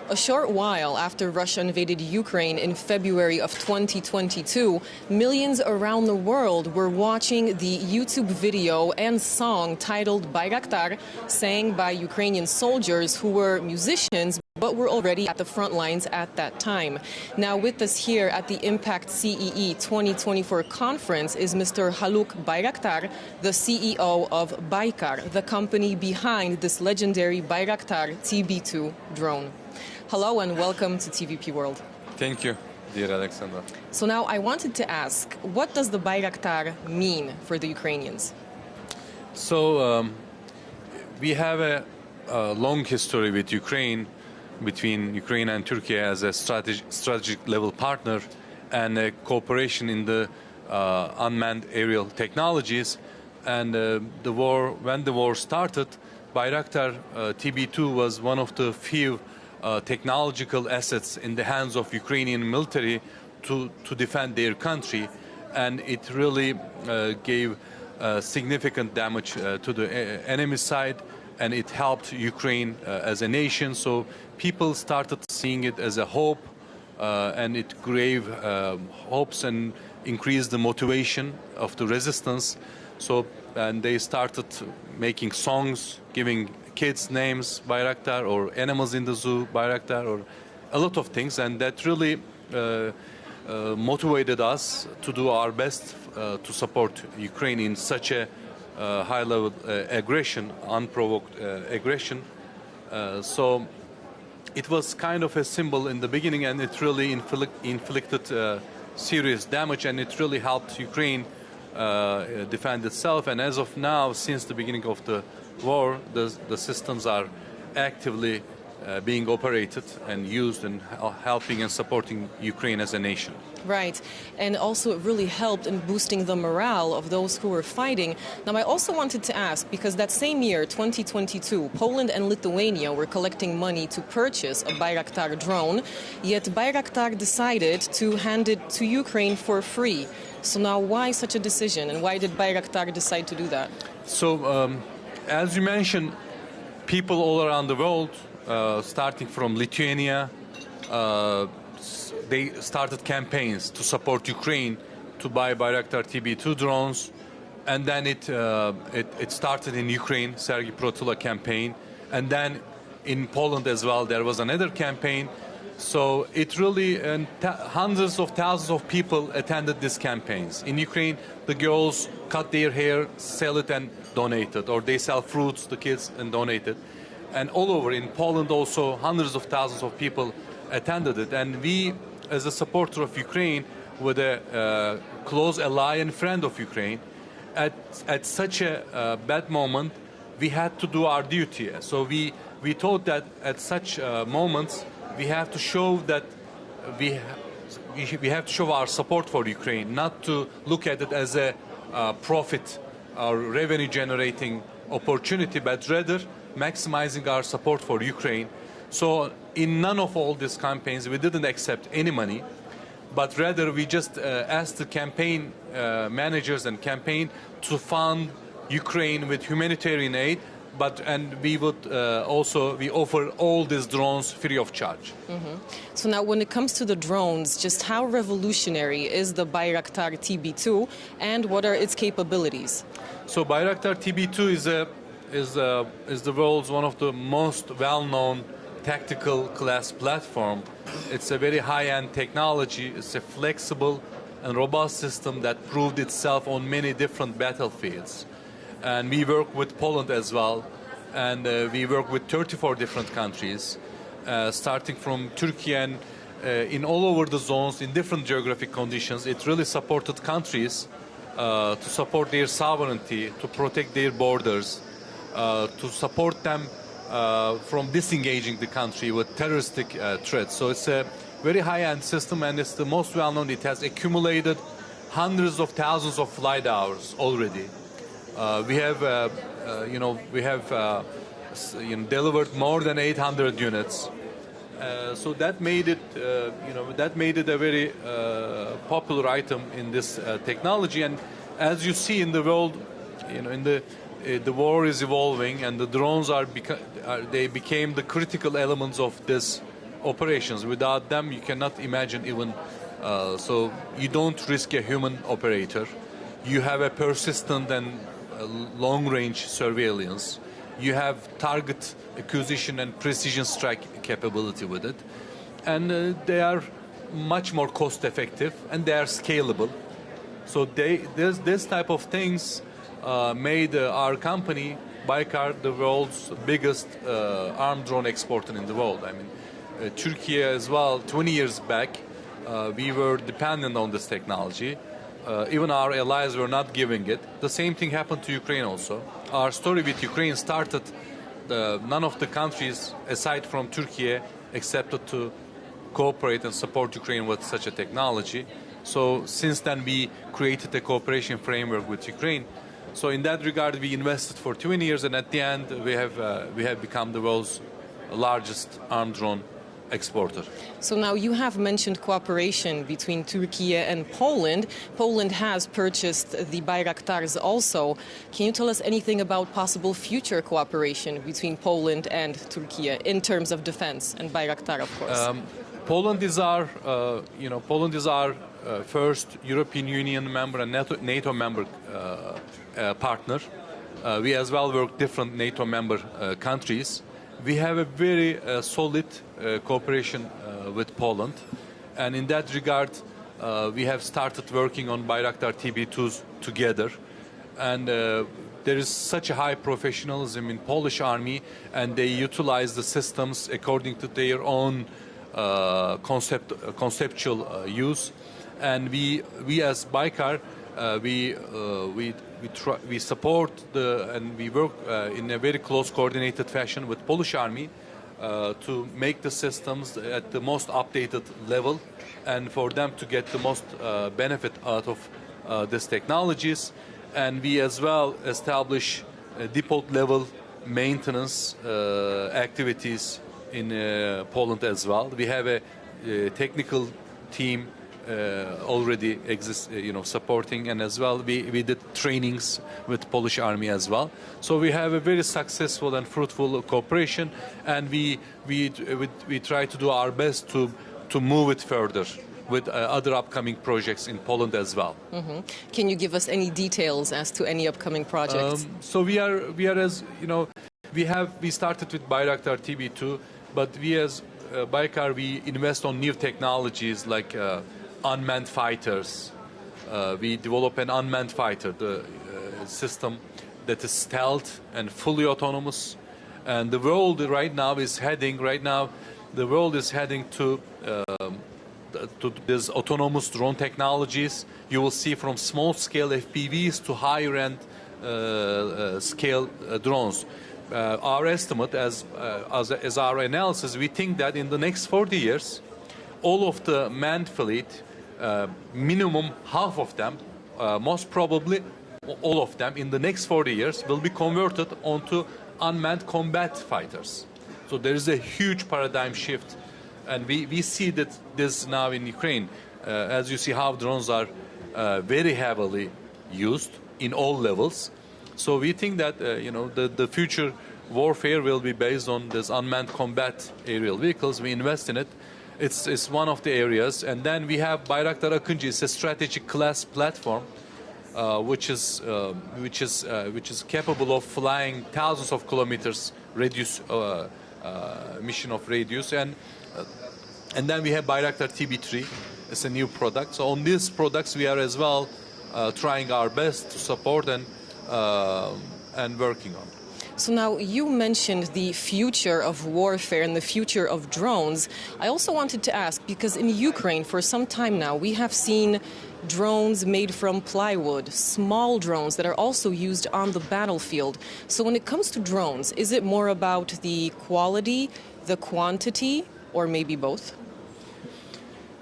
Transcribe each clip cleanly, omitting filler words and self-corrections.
A short while after Russia invaded Ukraine in February of 2022, millions around the world were watching the YouTube video and song titled Bayraktar, sang by Ukrainian soldiers who were musicians but were already at the front lines at that time. Now with us here at the IMPACT CEE 2024 conference is Mr. Haluk Bayraktar, the CEO of Baykar, the company behind this legendary Bayraktar TB2 drone. Hello and welcome to TVP World. Thank you, dear Alexander. So now I wanted to ask, what does the Bayraktar mean for the Ukrainians? So we have a long history with Ukraine, between Ukraine and Turkey as a strategic level partner and a cooperation in the unmanned aerial technologies. And when the war started, Bayraktar TB2 was one of the few technological assets in the hands of Ukrainian military to defend their country, and it really gave significant damage to the enemy side, and it helped Ukraine as a nation. So people started seeing it as a hope, and it gave hopes and increased the motivation of the resistance. So and they started making songs, giving kids names Bayraktar, or animals in the zoo Bayraktar, or a lot of things, and that really motivated us to do our best to support Ukraine in such a high-level aggression, unprovoked aggression. So it was kind of a symbol in the beginning, and it really inflicted serious damage, and it really helped Ukraine defend itself. And as of now, since the beginning of the war, the systems are actively being operated and used and helping and supporting Ukraine as a nation. Right, and also it really helped in boosting the morale of those who were fighting. Now I also wanted to ask, because that same year, 2022, Poland and Lithuania were collecting money to purchase a Bayraktar drone, yet Bayraktar decided to hand it to Ukraine for free. So now why such a decision, and why did Bayraktar decide to do that? So as you mentioned, people all around the world, starting from Lithuania, they started campaigns to support Ukraine to buy Bayraktar TB2 drones, and then it started in Ukraine, Sergei Protula campaign, and then in Poland as well there was another campaign. So it really, and hundreds of thousands of people attended these campaigns. In Ukraine, the girls cut their hair, sell it and donate it, or they sell fruits, the kids, and donate it. And all over in Poland also, hundreds of thousands of people attended it. And we, as a supporter of Ukraine, with a close ally and friend of Ukraine, at such a bad moment, we had to do our duty. So we thought that at such moments, we have to show that we have to show our support for Ukraine, not to look at it as a profit or revenue generating opportunity, but rather maximizing our support for Ukraine. So in none of all these campaigns, we didn't accept any money, but rather we just asked the campaign managers and campaign to fund Ukraine with humanitarian aid, and we would we offer all these drones free of charge. Mm-hmm. So now when it comes to the drones, just how revolutionary is the Bayraktar TB2, and what are its capabilities? So Bayraktar TB2 is the world's one of the most well-known tactical class platform. It's a very high-end technology. It's a flexible and robust system that proved itself on many different battlefields. And we work with Poland as well, and we work with 34 different countries, starting from Turkey, and in all over the zones, in different geographic conditions. It really supported countries to support their sovereignty, to protect their borders, to support them from disengaging the country with terroristic threats. So it's a very high-end system, and it's the most well-known. It has accumulated hundreds of thousands of flight hours already. We have delivered more than 800 units. So that made it, a very popular item in this technology. And as you see in the world, the war is evolving, and the drones they became the critical elements of operations. Without them, you cannot imagine even. So you don't risk a human operator. You have a persistent and long-range surveillance. You have target acquisition and precision strike capability with it. And they are much more cost-effective and they are scalable. So this type of things made our company, Baykar, the world's biggest armed drone exporter in the world. I mean, Turkey as well, 20 years back, we were dependent on this technology. Even our allies were not giving it. The same thing happened to Ukraine also. Our story with Ukraine started, none of the countries aside from Turkey accepted to cooperate and support Ukraine with such a technology. So since then we created a cooperation framework with Ukraine. So in that regard we invested for 20 years and at the end we have become the world's largest armed drone exporter. So now you have mentioned cooperation between Turkey and Poland. Poland has purchased the Bayraktars also. Can you tell us anything about possible future cooperation between Poland and Turkey in terms of defense and Bayraktar, of course? Poland is our, first European Union member and NATO member partner. We as well work different NATO member countries. We have a very solid cooperation with Poland, and in that regard, we have started working on Bayraktar TB2s together. And there is such a high professionalism in Polish army, and they utilize the systems according to their own conceptual use. And we as Baykar, we support and we work in a very close coordinated fashion with Polish army to make the systems at the most updated level and for them to get the most benefit out of these technologies. And we as well establish depot level maintenance activities in Poland as well. We have a technical team already exists, supporting, and as well we did trainings with Polish army as well. So we have a very successful and fruitful cooperation, and we try to do our best to move it further with other upcoming projects in Poland as well. Mm-hmm. Can you give us any details as to any upcoming projects? So we are as we started with Bayraktar TB2, but we as Baykar, we invest on new technologies like unmanned fighters. We develop an unmanned fighter, the system that is stealth and fully autonomous. And the world right now is heading to these autonomous drone technologies. You will see from small-scale FPVs to higher-end scale drones. Our estimate, as our analysis, we think that in the next 40 years, all of the manned fleet, minimum half of them, most probably all of them, in the next 40 years will be converted onto unmanned combat fighters. So there is a huge paradigm shift, and we see that this now in Ukraine. As you see how drones are very heavily used in all levels. So we think that the future warfare will be based on this unmanned combat aerial vehicles. We invest in it. It's one of the areas, and then we have Bayraktar Akıncı. It's a strategic class platform, which is capable of flying thousands of kilometers mission of radius, and then we have Bayraktar TB3. It's a new product. So on these products, we are as well trying our best to support and working on. So now you mentioned the future of warfare and the future of drones. I also wanted to ask, because in Ukraine for some time now we have seen drones made from plywood, small drones that are also used on the battlefield. So when it comes to drones, is it more about the quality, the quantity, or maybe both?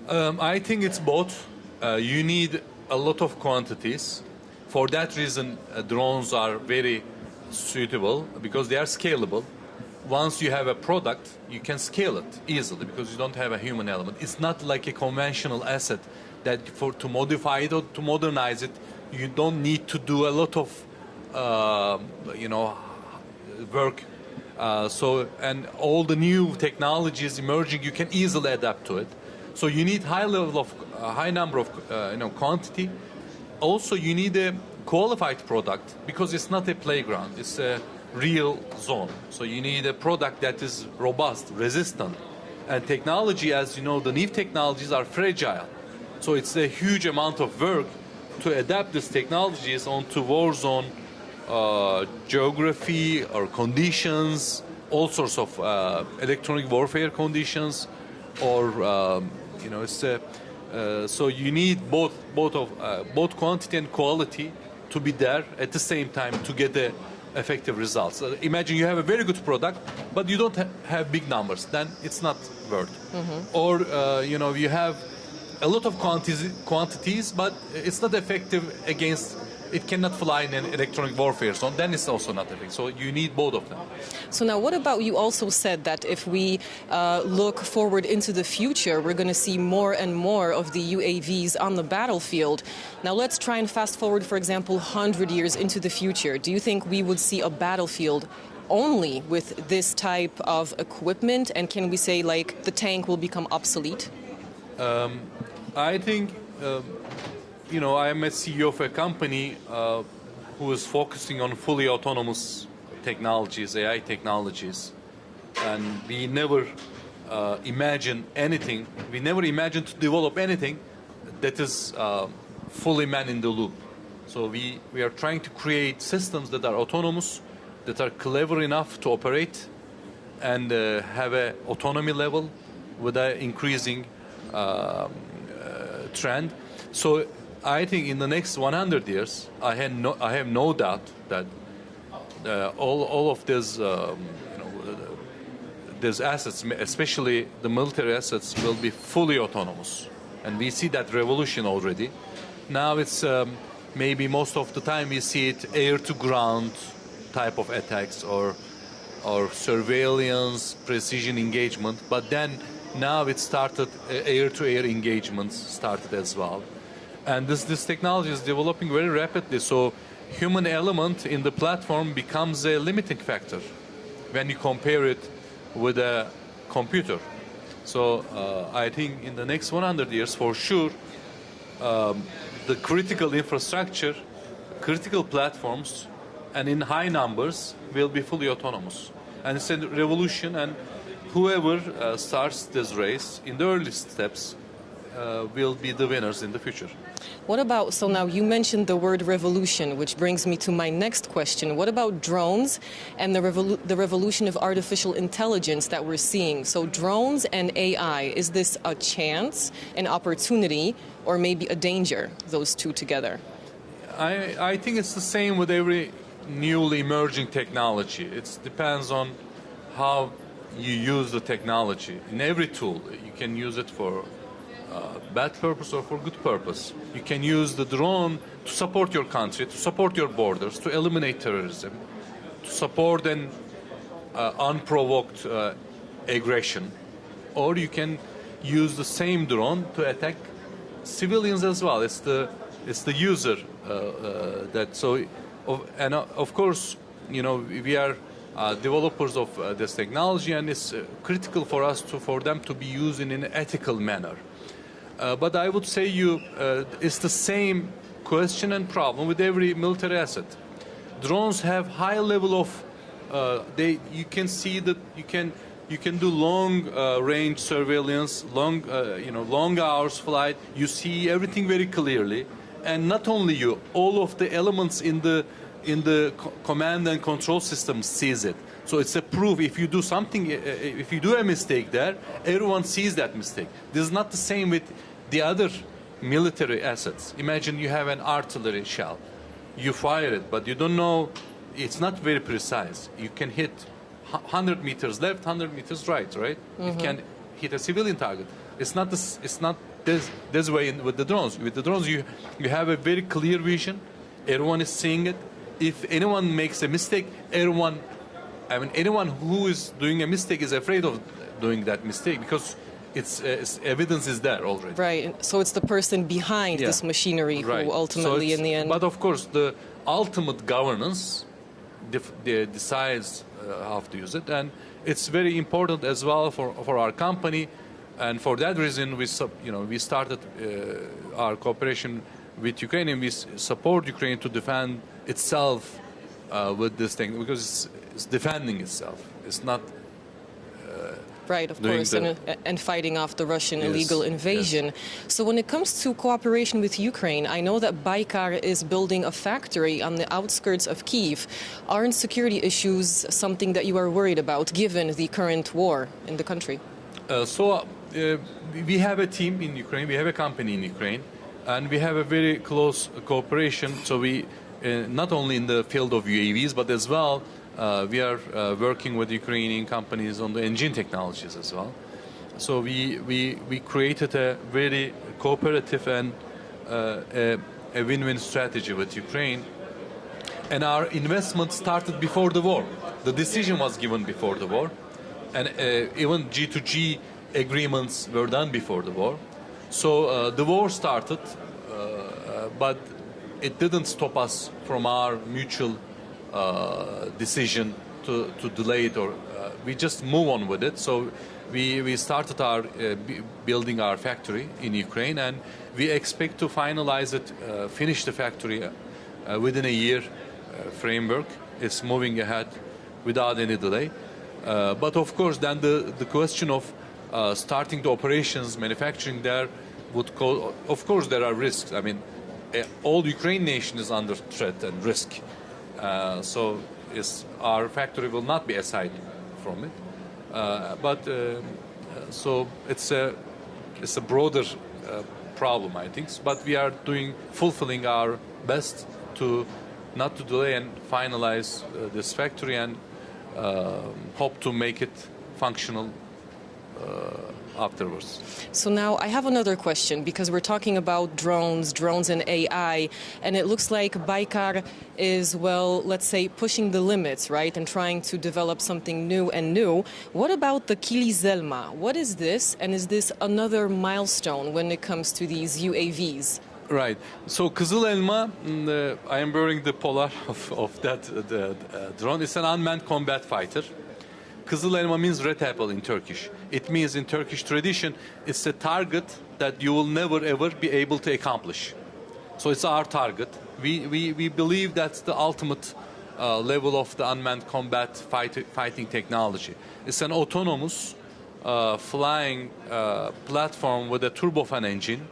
I think it's both. You need a lot of quantities. For that reason, drones are very suitable because they are scalable. Once you have a product, you can scale it easily because you don't have a human element. It's not like a conventional asset that to modify it or to modernize it, you don't need to do a lot of work And all the new technologies emerging, you can easily adapt to it. So you need high number of quantity. Also, you need a qualified product because it's not a playground; it's a real zone. So you need a product that is robust, resistant, and technology, as you know, the new technologies are fragile. So it's a huge amount of work to adapt these technologies onto war zone geography or conditions, all sorts of electronic warfare conditions, or so you need both quantity and quality to be there at the same time to get the effective results. Imagine you have a very good product, but you don't have big numbers. Then it's not worth. Mm-hmm. Or you have a lot of quantities, but it's not effective against. It cannot fly in an electronic warfare zone. Then it's also not effective. So you need both of them. So now, what about, you also said that if we look forward into the future, we're going to see more and more of the UAVs on the battlefield. Now let's try and fast forward, for example, 100 years into the future. Do you think we would see a battlefield only with this type of equipment? And can we say, like, the tank will become obsolete? I think, I am a CEO of a company who is focusing on fully autonomous technologies, AI technologies. And we never imagine anything, we never imagine to develop anything that is fully man in the loop. So we are trying to create systems that are autonomous, that are clever enough to operate and have an autonomy level with an increasing trend. So I think in the next 100 years, I have no doubt that all of these assets, especially the military assets, will be fully autonomous, and we see that revolution already. Now it's maybe most of the time we see it air-to-ground type of attacks or surveillance, precision engagement, but then now it started air-to-air engagements started as well. And this technology is developing very rapidly, so human element in the platform becomes a limiting factor when you compare it with a computer. So I think in the next 100 years, for sure, the critical infrastructure, critical platforms, and in high numbers will be fully autonomous. And it's a revolution, and whoever starts this race in the early steps will be the winners in the future. What about, so now you mentioned the word revolution, which brings me to my next question. What about drones and the revolution of artificial intelligence that we're seeing? So drones and AI, is this a chance, an opportunity, or maybe a danger, those two together? I think it's the same with every newly emerging technology. It depends on how you use the technology. In every tool, you can use it for bad purpose or for good purpose. You can use the drone to support your country, to support your borders, to eliminate terrorism, to support an unprovoked aggression. Or you can use the same drone to attack civilians as well. It's the user that so. And of course, we are developers of this technology, and it's critical for us for them to be used in an ethical manner. But I would say it's the same question and problem with every military asset. Drones have high level of you can see that you can do long range surveillance, long hours flight. You see everything very clearly, and not only you, all of the elements in the command and control system sees it. So it's a proof. If you do something, if you do a mistake there, everyone sees that mistake. This is not the same with the other military assets. Imagine you have an artillery shell. You fire it, but you don't know, it's not very precise. You can hit 100 meters left, 100 meters right? Mm-hmm. You can hit a civilian target. It's not this way with the drones. With the drones, you have a very clear vision. Everyone is seeing it. If anyone makes a mistake, anyone who is doing a mistake is afraid of doing that mistake because it's evidence is there already. Right. So it's the person behind this machinery who ultimately, in the end. But of course, the ultimate governance decides how to use it, and it's very important as well for our company, and for that reason we started our cooperation with Ukraine, and we support Ukraine to defend itself with this thing, because it's defending itself. It's not right, of course, and fighting off the Russian illegal invasion. Yes. So when it comes to cooperation with Ukraine, I know that Baykar is building a factory on the outskirts of Kyiv. Aren't security issues something that you are worried about, given the current war in the country? We have a team in Ukraine, we have a company in Ukraine, and we have a very close cooperation. So we, not only in the field of UAVs, but as well, we are working with Ukrainian companies on the engine technologies as well. So we created a very cooperative and a win-win strategy with Ukraine. And our investment started before the war. The decision was given before the war. And even G2G agreements were done before the war. So the war started, but it didn't stop us from our mutual decision to delay it, or we just move on with it. So we started our building our factory in Ukraine, and we expect to finalize it, finish the factory within a year framework. It's moving ahead without any delay. But of course, then the question of starting the operations, manufacturing there would cause, of course, there are risks. I mean, all Ukraine nation is under threat and risk. So our factory will not be aside from it. So it's a broader problem, I think. But we are fulfilling our best to not to delay and finalize this factory, and hope to make it functional afterwards. So now I have another question, because we're talking about drones and AI, and it looks like Baykar is, well, let's say, pushing the limits, right, and trying to develop something new and new. What about the Kilizelma? What is this, and is this another milestone when it comes to these UAVs? Right. So Kızıl Elma, I am wearing the polar of that drone. It's an unmanned combat fighter. Kızıl Elma means red apple in Turkish. It means, in Turkish tradition, it's a target that you will never ever be able to accomplish. So it's our target. We believe that's the ultimate level of the unmanned combat fighting technology. It's an autonomous flying platform with a turbofan engine.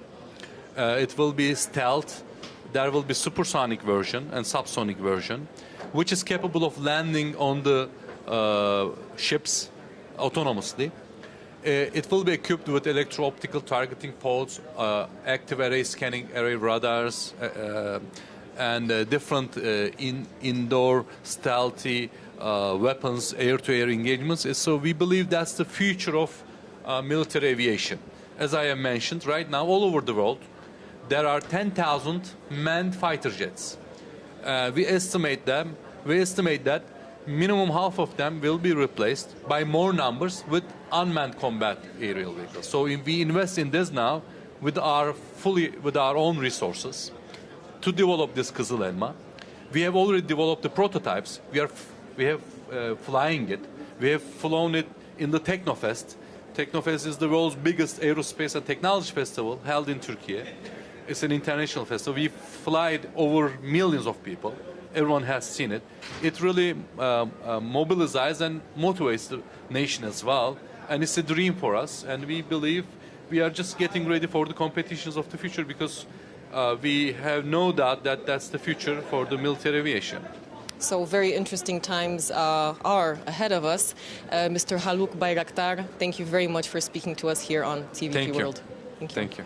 It will be stealth. There will be supersonic version and subsonic version, which is capable of landing on the ships autonomously. It will be equipped with electro-optical targeting pods, active array scanning array radars, and different indoor stealthy weapons, air-to-air engagements. So we believe that's the future of military aviation. As I have mentioned, right now all over the world, there are 10,000 manned fighter jets. We estimate that minimum half of them will be replaced by more numbers with unmanned combat aerial vehicles. So we invest in this now with our own resources to develop this Kızıl Elma. We have already developed the prototypes. We have flying it. We have flown it in the Teknofest. Teknofest is the world's biggest aerospace and technology festival held in Turkey. It's an international festival. We fly it over millions of people. Everyone has seen it. It really mobilizes and motivates the nation as well. And it's a dream for us. And we believe we are just getting ready for the competitions of the future, because we have no doubt that that's the future for the military aviation. So very interesting times are ahead of us. Mr. Haluk Bayraktar, thank you very much for speaking to us here on TVP World. Thank you.